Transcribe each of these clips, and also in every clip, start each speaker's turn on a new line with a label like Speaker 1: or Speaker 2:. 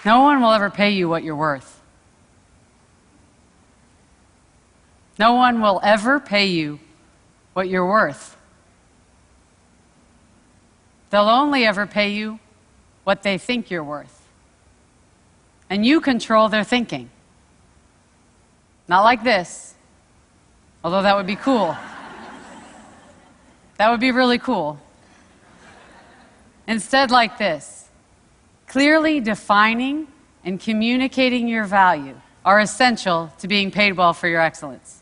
Speaker 1: No one will ever pay you what you're worth. No one will ever pay you what you're worth. They'll only ever pay you what they think you're worth. And you control their thinking. Not like this, although that would be cool. That would be really cool. Instead, like this. Clearly defining and communicating your value are essential to being paid well for your excellence.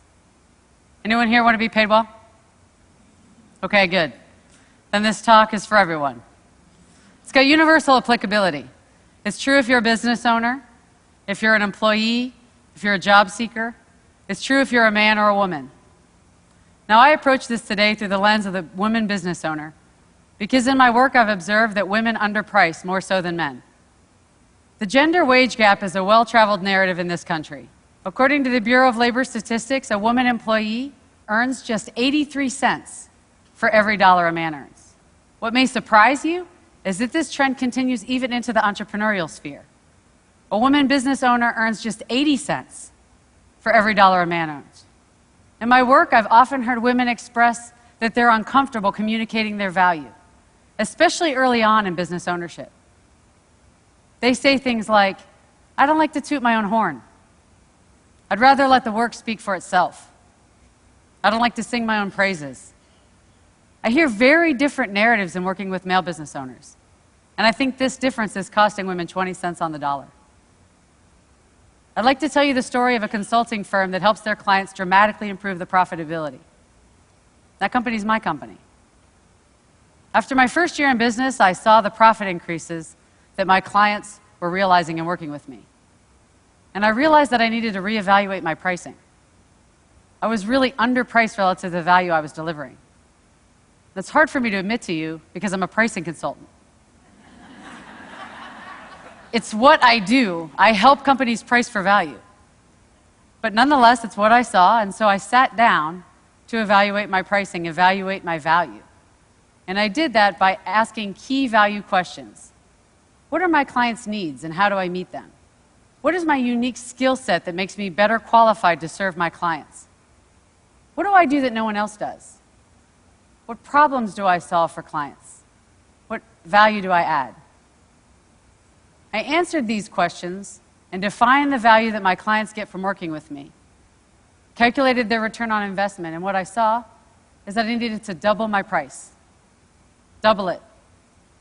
Speaker 1: Anyone here want to be paid well? Okay, good. Then this talk is for everyone. It's got universal applicability. It's true if you're a business owner, if you're an employee, if you're a job seeker. It's true if you're a man or a woman. Now, I approach this today through the lens of the woman business owner, because in my work I've observed that women underprice more so than men. The gender wage gap is a well-traveled narrative in this country. According to the Bureau of Labor Statistics, a woman employee earns just 83 cents for every dollar a man earns. What may surprise you is that this trend continues even into the entrepreneurial sphere. A woman business owner earns just 80 cents for every dollar a man earns. In my work, I've often heard women express that they're uncomfortable communicating their value, especially early on in business ownership. They say things like, I don't like to toot my own horn. I'd rather let the work speak for itself. I don't like to sing my own praises. I hear very different narratives in working with male business owners, and I think this difference is costing women 20 cents on the dollar. I'd like to tell you the story of a consulting firm that helps their clients dramatically improve the profitability. That company is my company. After my first year in business, I saw the profit increases that my clients were realizing in working with me. And I realized that I needed to reevaluate my pricing. I was really underpriced relative to the value I was delivering. That's hard for me to admit to you because I'm a pricing consultant. It's what I do. I help companies price for value. But nonetheless, it's what I saw, and so I sat down to evaluate my pricing, evaluate my value. And I did that by asking key value questions. What are my clients' needs, and how do I meet them? What is my unique skill set that makes me better qualified to serve my clients? What do I do that no one else does? What problems do I solve for clients? What value do I add? I answered these questions and defined the value that my clients get from working with me, calculated their return on investment, and what I saw is that I needed to double my price. Double it.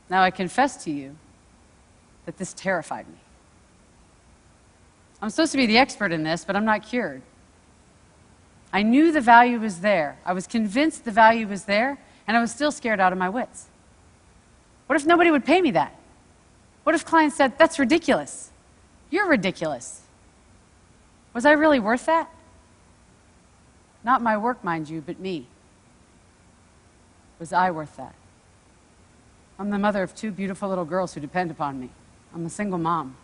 Speaker 1: Now, I confess to you that this terrified me. I'm supposed to be the expert in this, but I'm not cured. I knew the value was there. I was convinced the value was there, and I was still scared out of my wits. What if nobody would pay me that? What if clients said, that's ridiculous? You're ridiculous. Was I really worth that? Not my work, mind you, but me. Was I worth that? I'm the mother of 2 beautiful little girls who depend upon me. I'm a single mom.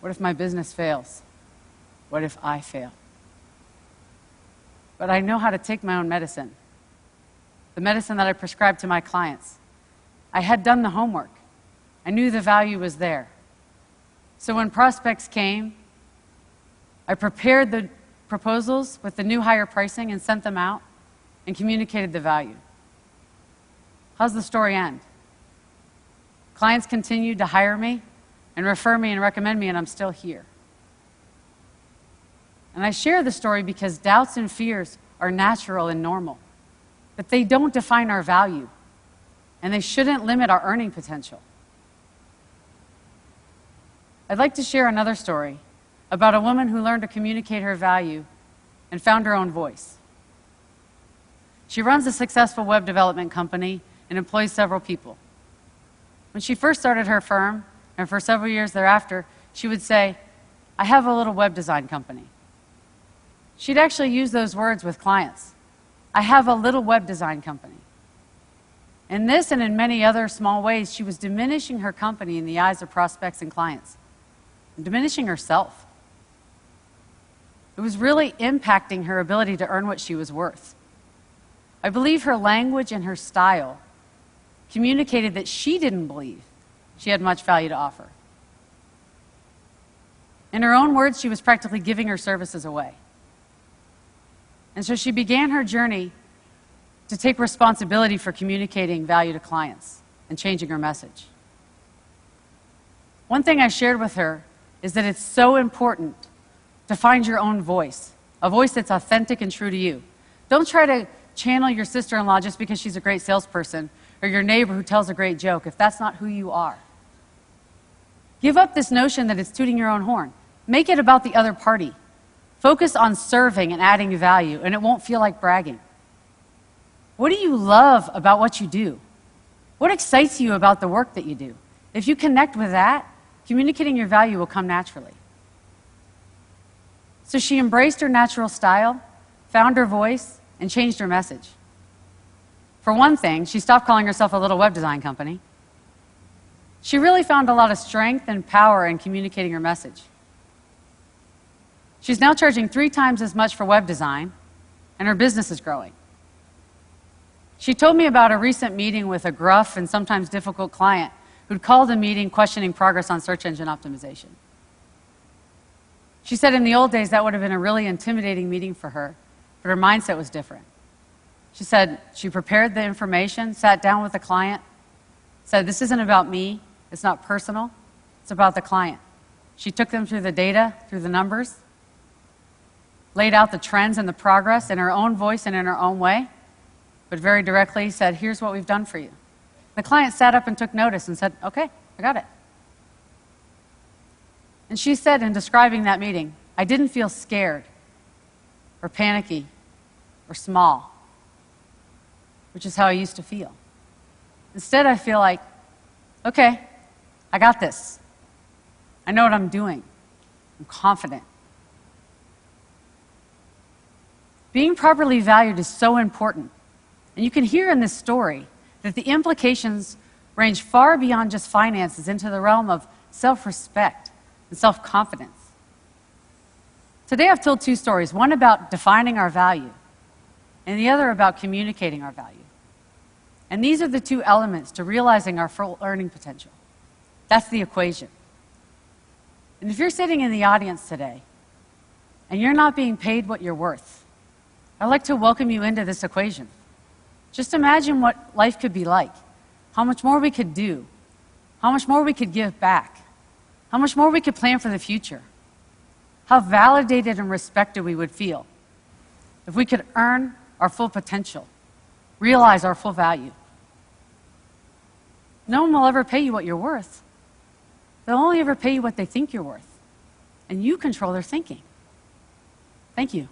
Speaker 1: What if my business fails? What if I fail? But I know how to take my own medicine. The medicine that I prescribe to my clients. I had done the homework. I knew the value was there. So when prospects came, I prepared the proposals with the new higher pricing and sent them out and communicated the value. How's the story end? Clients continued to hire me and refer me and recommend me, and I'm still here. And I share the story because doubts and fears are natural and normal, but they don't define our value, and they shouldn't limit our earning potential. I'd like to share another story about a woman who learned to communicate her value and found her own voice. She runs a successful web development company and employs several people. When she first started her firm, and for several years thereafter, she would say, I have a little web design company. She'd actually use those words with clients. I have a little web design company. In this and in many other small ways, she was diminishing her company in the eyes of prospects and clients, and diminishing herself. It was really impacting her ability to earn what she was worth. I believe her language and her style communicated that she didn't believe she had much value to offer. In her own words, she was practically giving her services away. And so she began her journey to take responsibility for communicating value to clients and changing her message. One thing I shared with her is that it's so important to find your own voice, a voice that's authentic and true to you. Don't try to channel your sister-in-law just because she's a great salesperson or your neighbor who tells a great joke if that's not who you are. Give up this notion that it's tooting your own horn. Make it about the other party. Focus on serving and adding value, and it won't feel like bragging. What do you love about what you do? What excites you about the work that you do? If you connect with that, communicating your value will come naturally. So she embraced her natural style, found her voice, and changed her message. For one thing, she stopped calling herself a little web design company. She really found a lot of strength and power in communicating her message. She's now charging 3 times as much for web design, and her business is growing. She told me about a recent meeting with a gruff and sometimes difficult client who'd called a meeting questioning progress on search engine optimization. She said in the old days that would have been a really intimidating meeting for her, but her mindset was different. She said she prepared the information, sat down with the client, said, "This isn't about me, it's not personal, it's about the client." She took them through the data, through the numbers, laid out the trends and the progress in her own voice and in her own way, but very directly said, "Here's what we've done for you." The client sat up and took notice and said, "Okay, I got it." And she said in describing that meeting, "I didn't feel scared or panicky or small, which is how I used to feel. Instead, I feel like, okay, I got this. I know what I'm doing. I'm confident." Being properly valued is so important. And you can hear in this story that the implications range far beyond just finances into the realm of self-respect and self-confidence. Today I've told 2 stories, one about defining our value and the other about communicating our value. And these are the 2 elements to realizing our full earning potential. That's the equation. And if you're sitting in the audience today and you're not being paid what you're worth, I'd like to welcome you into this equation. Just imagine what life could be like, how much more we could do, how much more we could give back, how much more we could plan for the future, how validated and respected we would feel if we could earn our full potential, realize our full value. No one will ever pay you what you're worth. They'll only ever pay you what they think you're worth, and you control their thinking. Thank you.